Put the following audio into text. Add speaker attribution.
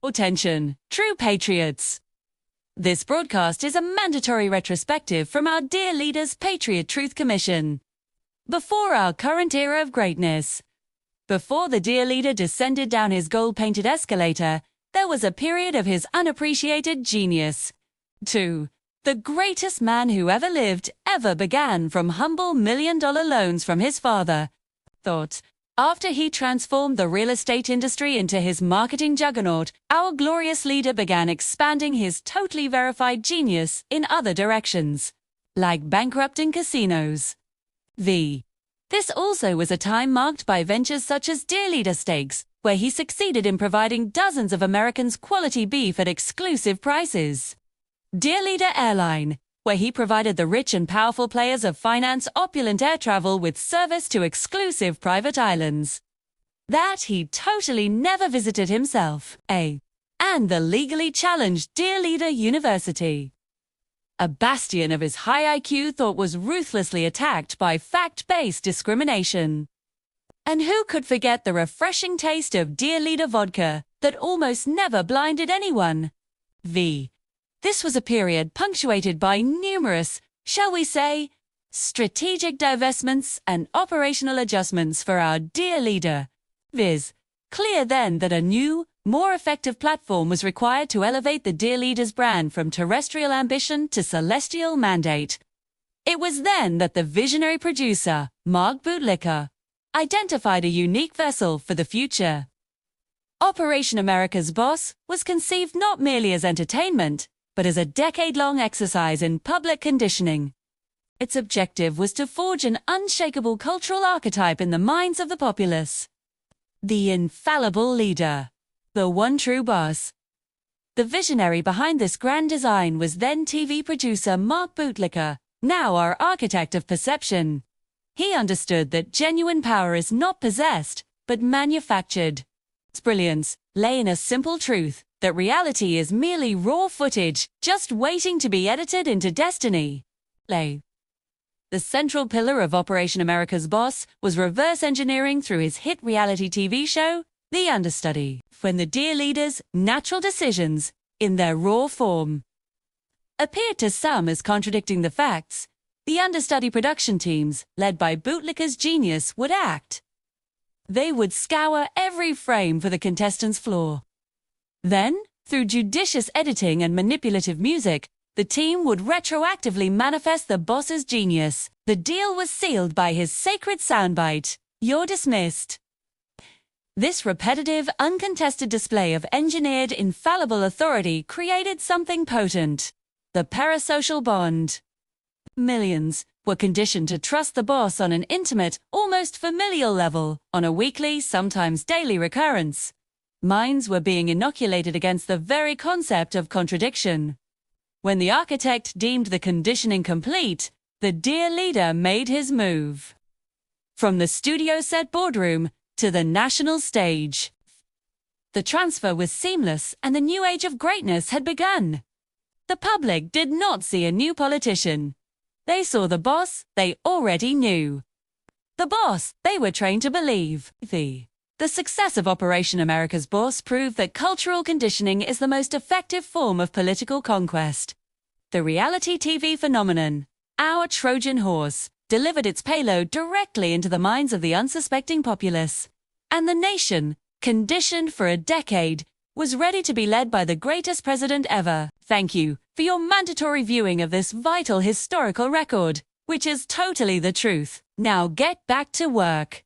Speaker 1: Attention, true patriots! This broadcast is a mandatory retrospective from our dear leader's Patriot Truth Commission. Before our current era of greatness, before the dear leader descended down his gold-painted escalator, there was a period of his unappreciated genius. 2. The greatest man who ever lived ever began from humble million-dollar loans from his father. Thought. After he transformed the real estate industry into his marketing juggernaut, our glorious leader began expanding his totally verified genius in other directions, like bankrupting casinos. This also was a time marked by ventures such as Dear Leader Steaks, where he succeeded in providing dozens of Americans quality beef at exclusive prices. Dear Leader Airline, where he provided the rich and powerful players of finance opulent air travel with service to exclusive private islands that he totally never visited himself. And the legally challenged Dear Leader University, a bastion of his high IQ thought was ruthlessly attacked by fact-based discrimination. And who could forget the refreshing taste of Dear Leader vodka that almost never blinded anyone? This was a period punctuated by numerous, shall we say, strategic divestments and operational adjustments for our dear leader. Clear then that a new, more effective platform was required to elevate the dear leader's brand from terrestrial ambition to celestial mandate. It was then that the visionary producer, Mark Bootlicker, identified a unique vessel for the future. Operation America's Boss was conceived not merely as entertainment, but as a decade-long exercise in public conditioning. Its objective was to forge an unshakable cultural archetype in the minds of the populace. The infallible leader. The one true boss. The visionary behind this grand design was then TV producer Mark Bootlicker, now our architect of perception. He understood that genuine power is not possessed, but manufactured. Its brilliance lay in a simple truth, that reality is merely raw footage, just waiting to be edited into destiny. The central pillar of Operation America's Boss was reverse engineering through his hit reality TV show, The Understudy, when the dear leader's natural decisions, in their raw form, appeared to some as contradicting the facts. The Understudy production teams, led by Bootlicker's genius, would act. They would scour every frame for the contestants' flaw. Then, through judicious editing and manipulative music, the team would retroactively manifest the boss's genius. The deal was sealed by his sacred soundbite, "You're dismissed." This repetitive, uncontested display of engineered, infallible authority created something potent: the parasocial bond. Millions were conditioned to trust the boss on an intimate, almost familial level, on a weekly, sometimes daily recurrence. Minds were being inoculated against the very concept of contradiction. When the architect deemed the conditioning complete, the dear leader made his move. From the studio set boardroom to the national stage. The transfer was seamless and the new age of greatness had begun. The public did not see a new politician. They saw the boss they already knew. The boss they were trained to believe. The success of Operation America's Boss proved that cultural conditioning is the most effective form of political conquest. The reality TV phenomenon, our Trojan Horse, delivered its payload directly into the minds of the unsuspecting populace. And the nation, conditioned for a decade, was ready to be led by the greatest president ever. Thank you for your mandatory viewing of this vital historical record, which is totally the truth. Now get back to work.